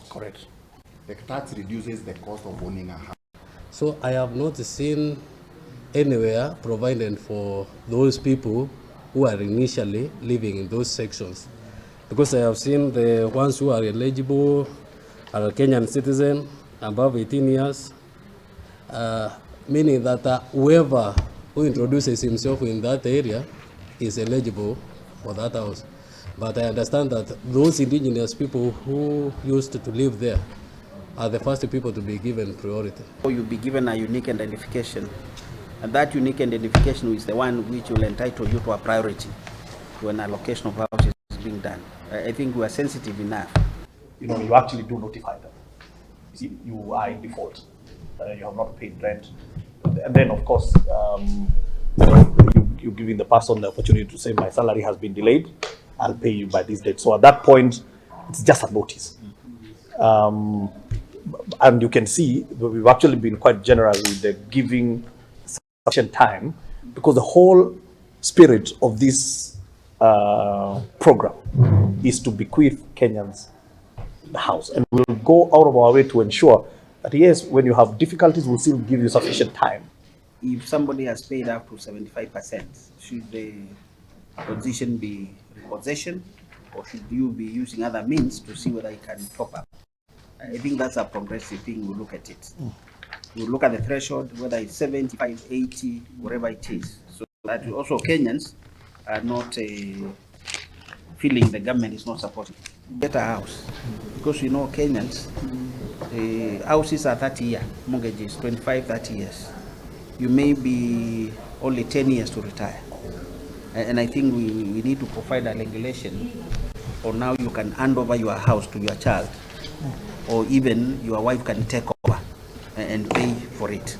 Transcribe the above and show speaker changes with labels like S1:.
S1: Correct. The tax reduces the cost of owning a house.
S2: So I have not seen anywhere provided for those people who are initially living in those sections. Because I have seen the ones who are eligible are Kenyan citizen above 18 years, meaning that whoever who introduces himself in that area is eligible for that house. But I understand that those indigenous people who used to live there are the first people to be given priority.
S3: You'll be given a unique identification, and that unique identification is the one which will entitle you to a priority when allocation of houses is being done. I think we are sensitive enough.
S4: You actually do notify them. You see, you are in default. You have not paid rent. And then, of course, you're giving the person the opportunity to say, my salary has been delayed, I'll pay you by this date. So at that point, it's just a notice. And you can see we've actually been quite generous with the giving sufficient time, because the whole spirit of this program is to bequeath Kenyans the house. And we'll go out of our way to ensure that, yes, when you have difficulties, we'll still give you sufficient time.
S3: If somebody has paid up to 75%, should the position be repossession, or should you be using other means to see whether you can top up? I think that's a progressive thing. We look at it. We look at the threshold, whether it's 75, 80, whatever it is. So that also Kenyans are not feeling the government is not supporting. Get a house. Because Kenyans, houses are 30 years, mortgages, 25, 30 years. You may be only 10 years to retire. And I think we need to provide a regulation, or now you can hand over your house to your child, or even your wife can take over and pay for it.